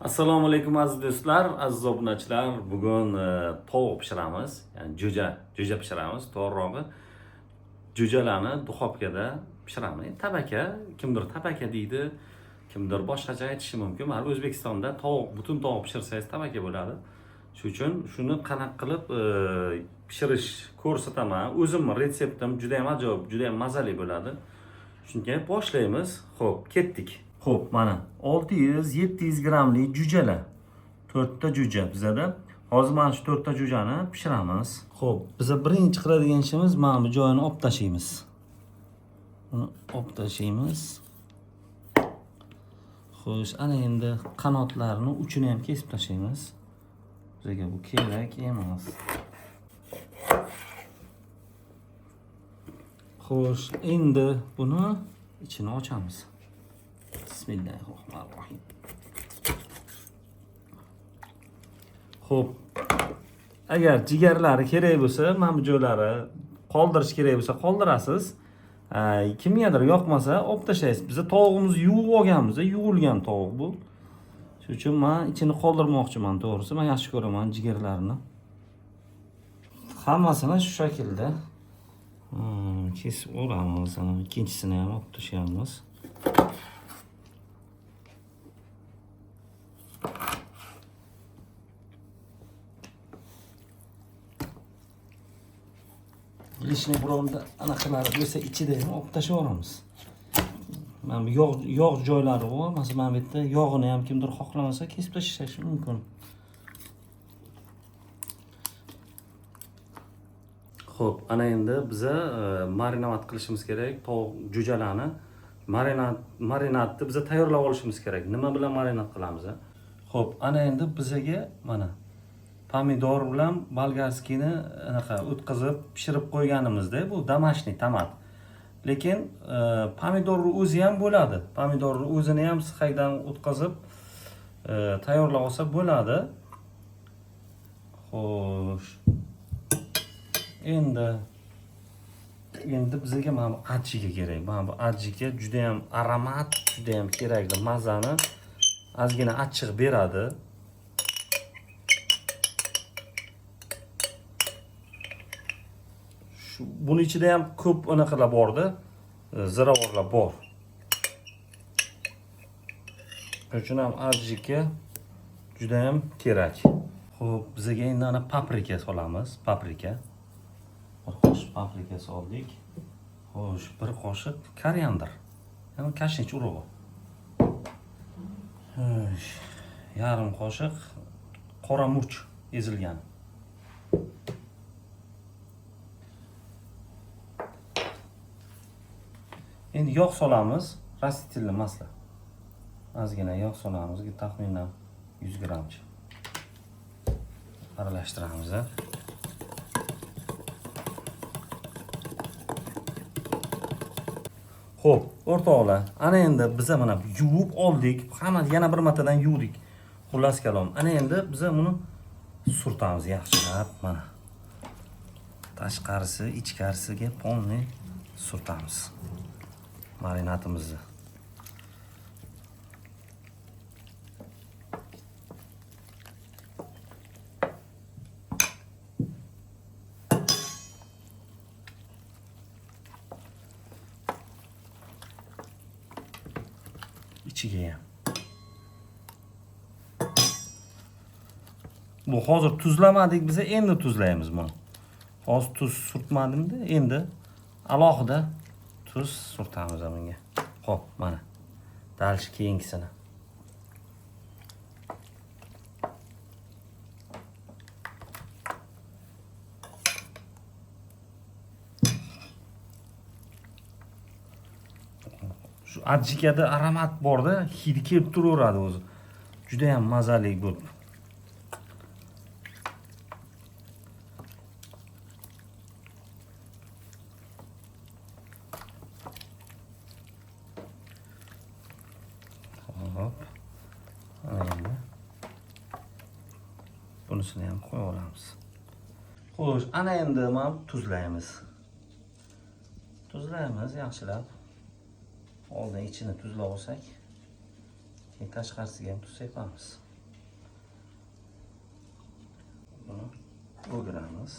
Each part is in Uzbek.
Assalomu alaykum aziz do'stlar, aziz obunachilar. Bugun tovuq pishiramiz. Ya'ni jo'ja pishiramiz. To'g'rirog'i jo'jalarni duxovkada pishiramiz. Tabaka, kimdir tabaka deydi, kimdir boshqacha aytishi mumkin. Mana O'zbekistonda butun tovuq pishirsangiz tabaka bo'ladi. Shuning uchun shuni qanaqa qilib pishirish ko'rsataman. O'zimning retseptim juda ham ajoyib, juda ham mazali bo'ladi. Shunga boshlaymiz. Xo'p, ketdik. Xo'p, mana 600-700 grammlik jo'jalar. 4 ta jo'ja bizada. Hozir mana shu 4 ta jo'jani pishiramiz. Xo'p, biza birinchi qiladigan ishimiz mana bu joyini olib tashlaymiz. Buni olib tashlaymiz. Xo'sh, ana endi qanotlarini uchini ham kesib tashlaymiz. Bizga bu kerak emas. Xo'sh, endi buni ichini ochamiz. Bismillahirrohmanirrohim. Xo'p. Agar jigarlari kerak bo'lsa, mana bu joylari qoldirish kerak bo'lsa, qoldirasiz. Kimgadir yoqmasa, olib tashlaysiz. Biz tovuqimizni yuvib olganmiz, yuvilgan tovuq bu. Shuning uchun men ichini qoldirmoqchiman, to'g'risi. Men yaxshi ko'raman jigarlarini. Hammasini shu shaklda kesib olamiz. Ikkinchisini ham olib tashlaymiz. Lishni bironda anaqalari bo'lsa ichida ham olib tashlayveramiz. Mana bu yog' joylari bor. Masalan, mana bu yerda yog'ini ham kimdir xohlamasa kesib tashlash mumkin. Xo'p, ana endi biza marinad qilishimiz kerak. Tovuq jo'jalarni marinadni biza tayyorlab olishimiz kerak. Nima bilan marinad qilamiz? Xo'p, ana endi bizaga mana pomidor bilan bolgarskiyni anaqa o'tkazib pishirib qo'yganimizda, bu домашний tomat. Lekin pomidorni o'zi ham bo'ladi. Pomidorni o'zini ham sixaydan o'tkazib tayyorlab olsa bo'ladi. Xo'sh. Endi bizga mana bu ajjiga kerak. Mana bu ajjiga juda ham aromat, juda ham kerakli mazani ozgina achchiq beradi. Buni ichida ham ko'p anaqalar borda, ziravorlar bor. Shuning uchun ham ajjiga juda ham kerak. Xo'p, bizga endi ana paprika solamiz, paprika. Bir qoshiq paprika soldik. Xo'sh, bir qoshiq koriandr. Ya'ni kashnich urug'i. Xo'sh, yarim qoshiq qora murch ezilgan. Endi yog' solamiz, rastительный masla. Ozgina yog' solamiz, taxminan 100 grammcha. Aralashtiramiz. Xo'p, o'rtoqlar, ana endi biza mana yuvib oldik. Hammani yana bir martadan yuvdik. Xullas kalom. Ana endi biza buni surtamiz yaxshilab, mana. Tashqarisi, ichkarisiga polniy surtamiz. Marinatimizni. İchiga ham. Bu hozir tuzlamadik biza, endi tuzlaymiz buni. Hozir tuz surtmadimda, endi alohida tuz surtamiz bunga. Xo'p, mana. Dalshi keyingisini. Shu ajjikada aromat borda, hidi kelib turaveradi o'zi. Juda ham mazali bo'lib. Hop. Endi bunisini ham qo'yib olamiz. Xo'sh, ana endi mana tuzlaymiz. Tuzlaymiz yaxshilab. Oldin ichini tuzlab olsak, keyin tashqarisiga ham tuz sepamiz. buni o'giramiz.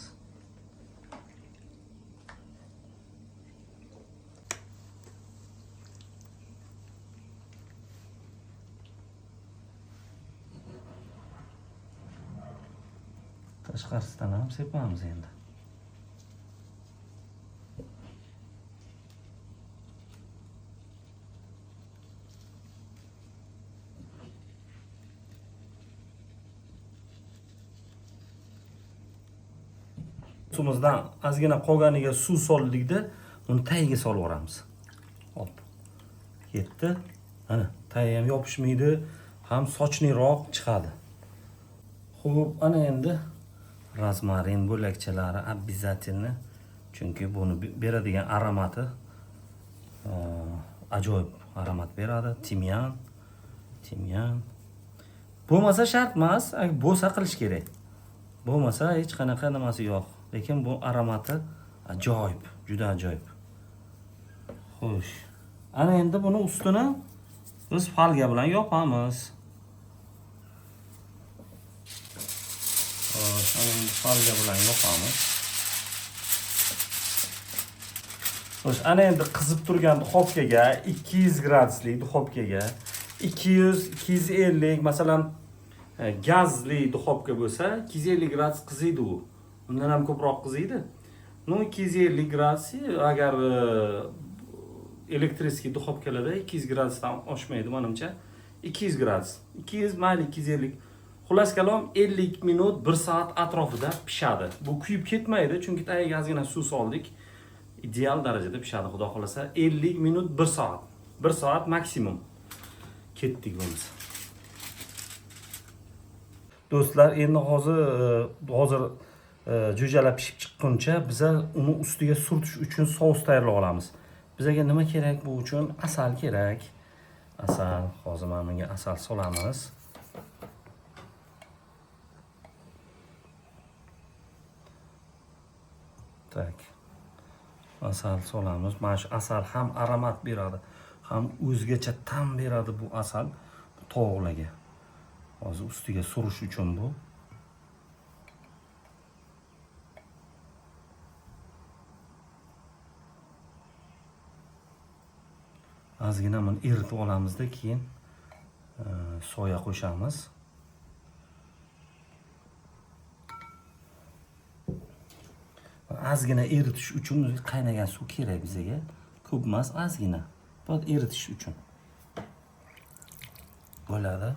Tashqarisidan ham sepamiz endi. Suvimizdan ozgina qolganiga suv soldikda, uni tagiga solib yuboramiz. Hop. Ketdi. Ana, tagi ham yopishmaydi, ham sochliroq chiqadi. Xo'p, ana endi rozmarin bo'lakchalari обязательно, chunki buni beradigan aromati ajoyib aromat beradi. Timyan. Bo'lmasa shart emas, bo'lsa qilish kerak. Bo'lmasa hech qanaqa nimasi yo'q. Lekin bu aromati ajoyib, juda ajoyib. Xo'sh. Ana endi buni ustini biz folga bilan yopamiz. Xo'sh, ana folga bilan yopamiz. Xo'sh, ana endi qizib turgan duxovkaga 200 graduslik duxovkaga 200-250, masalan, gazli duxovka bo'lsa 250 gradus qiziydi u. Undan ham ko'proq qiziydi. No 250 gradus agar elektriskiy duxovkalarda 200 gradusdan oshmaydi menimcha. 200 gradus. 200 mayli 250. Xullas kalom 50 minut 1 soat atrofida pishadi. Bu kuyib ketmaydi, chunki tagiga ozgina suv soldik. Ideal darajada pishadi, xudo xolasa 50 minut 1 soat. 1 soat maksimum. Ketdik bo'lsa. Do'stlar, endi hozir jo'jalar pishib chiqquncha biza uni ustiga surtish uchun sous tayyorlab olamiz. Bizga nima kerak bu uchun? Asal kerak. Asal, hozir mana bunga asal solamiz. Tak. Asal solamiz. Mana shu asal ham aromat beradi, ham o'zgacha ta'm beradi bu asal tovuqlarga. Hozir ustiga surish uchun bu. Ozgina buni eritib olamizda, keyin soya qo'shamiz. Ozgina eritish uchun qaynagan suv kerak bizga. Ko'p emas, ozgina. Bu eritish uchun bo'ladi.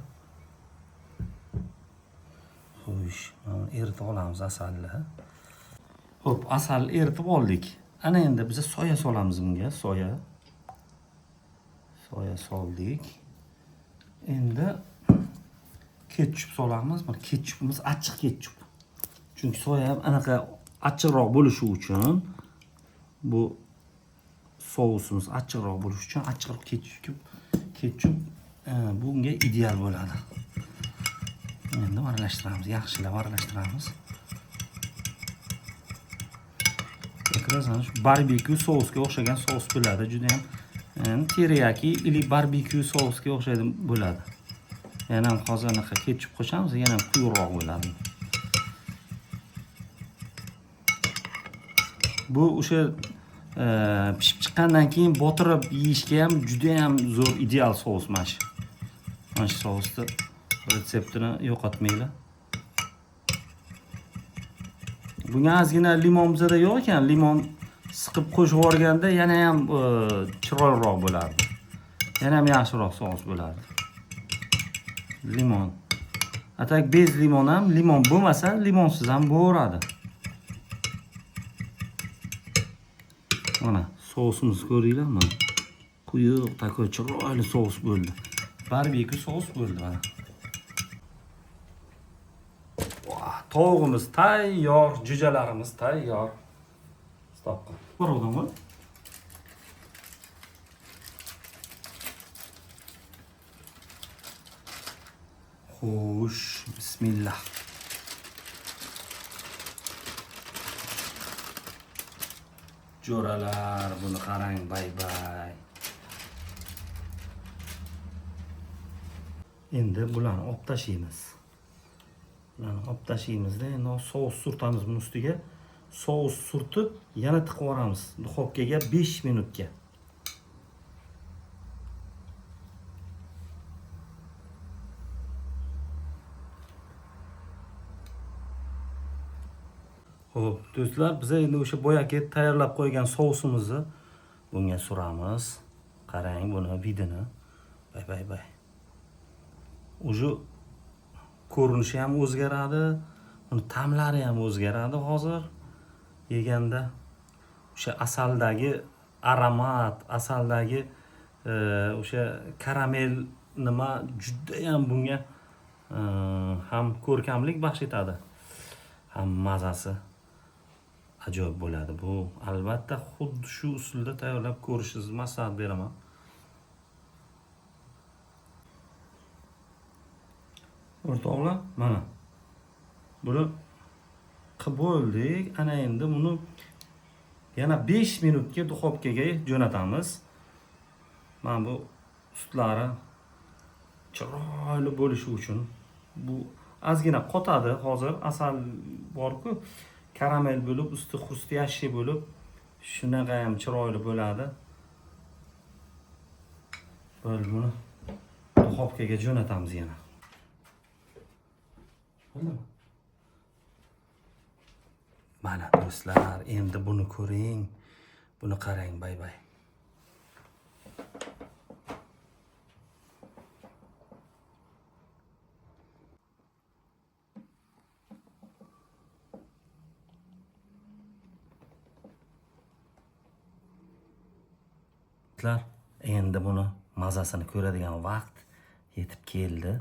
Xo'sh, eritib olamiz asalni. Xo'p, asal eritib oldik. Ana endi biz soya solamiz bunga, soya soldik. Endi ketchup solamiz. Mana ketchupimiz achchiq ketchup. Chunki soya ham anaqa achchiqroq bo'lishi uchun, bu sousimiz achchiqroq bo'lishi uchun achchiqroq ketchup bunga ideal bo'ladi. Endi aralashtiramiz, yaxshilab aralashtiramiz. Ekran shu barbekyu sousga o'xshagan sous bo'ladi, juda ham teriyaki ili barbekyu sousga o'xshaydi bo'ladi. Yana ham hozir anaqa ketchup qo'shamiz, yana ham quyuqroq bo'ladi. Bu o'sha pishib chiqqandan keyin botirib yeyishga ham juda ham zo'r ideal sous mana shu. Mana shu sousni retseptini yo'qotmanglar. Bunga ozgina limon bizada yo'q ekan, limon siqib qo'shib yuborganda yana ham chiroyliroq bo'lardi. Yana ham yaxshiroq sous bo'lardi. Limon. Atak bez limon ham, limon bo'lmasa, limonsiz ham bo'laveradi. Mana sousimizni ko'ringlar, mana. Quyuq, takoy chiroyli sous bo'ldi. Barbekyu sous bo'ldi mana. Tovuğumuz tayyor, jo'jalarimiz tayyor. Stop. Ko'rdingmi? Xo'sh, bismillah. Jo'ralar, buni qarang, bay. Endi bularni olib tashlaymiz. Mana olib tashlaymizda. Endi sous surtamiz buni ustiga. Sous surtib, yana tiqib yuboramiz duxovkaga 5 minutga. Xo'p, do'stlar, biz endi o'sha boyagi tayyorlab qo'ygan sousimizni bunga suramiz. Qarang buni vidini. Bay. Uje ko'rinishi ham o'zgaradi, uni ta'mlari ham o'zgaradi hozir yeganda. O'sha asaldagi aromat, asaldagi o'sha karamel nima juda ham bunga ham ko'rkamlik baxsh etadi, ham mazasi ajoyib bo'ladi. Bu albatta xuddi shu usulda tayyorlab ko'rishingizni maslahat beraman. O'rtoqlar, mana buni qilib bo'ldik. Ana endi buni yana 5 minutga duxovkaga jo'natamiz. Mana bu ustlari chiroyli bo'lishi uchun bu ozgina qotadi hozir, asal bor-ku, karamel bo'lib, usti xrustyashi bo'lib, shunaqa ham chiroyli bo'ladi. Bo'ldi, buni duxovkaga jo'natamiz yana. Mana do'stlar, endi buni ko'ring. Buni qarang, bay. Endi buni mazasini ko'radigan vaqt yetib keldi.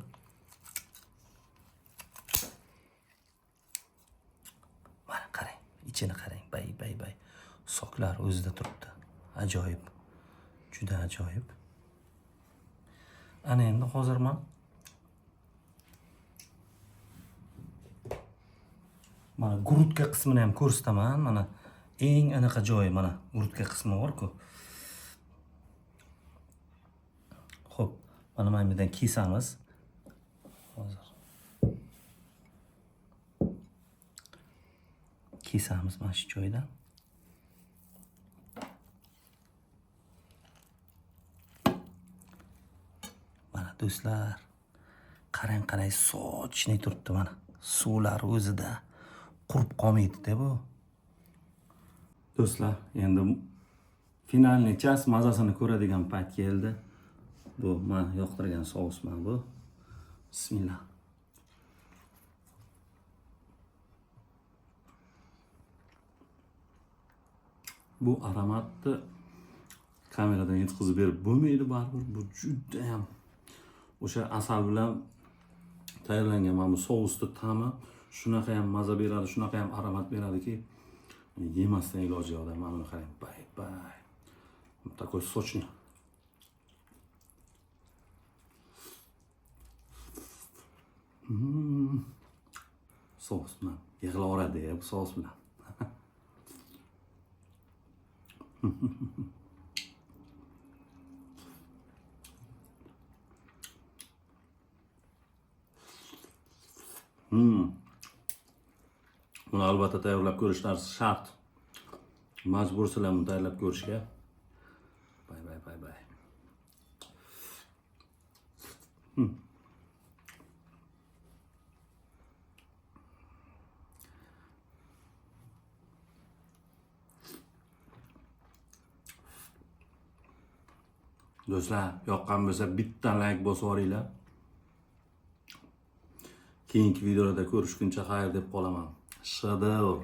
Mana qarang, ichini qarang, bay. Soklar o'zida turibdi. Ajoyib. Juda ajoyib. Ana endi hozir mana gurutka qismini ham ko'rsataman. Mana eng anaqa joyi mana gurutka qismi bor-ku. Xo'p, mana bundan kesamiz. Hozir kesamiz mana shu joydan. Mana do'stlar, qarang, sochni turibdi mana. Suvlar o'zida qurib qolmaydi-da bu. Do'stlar, endi finalni chas mazasini ko'radigan payt keldi. Bu men yoqtirgan sous mana bu. Bismillah. Bu aromatni kameradan yetkazib berib bo'lmaydi baribir. Bu juda ham o'sha asal bilan tayyorlangan mana bu sousning ta'mi shunaqa ham maza beradi, shunaqa ham aromat beradiki, yemasdan iloji yo'q. Mana buni qarang, bay. Такой сочный. Sos bilan yig'laveradi bu sos bilan. Buni albatta tayyorlab ko'rishlari shart. Majbursizlar buni tayyorlab ko'rishga. Bay. Do'stlar, yoqqan bo'lsa bitta like bosib yuboringlar. Keyingi videolarda ko'rishguncha xayr deb qolaman. Shadowr.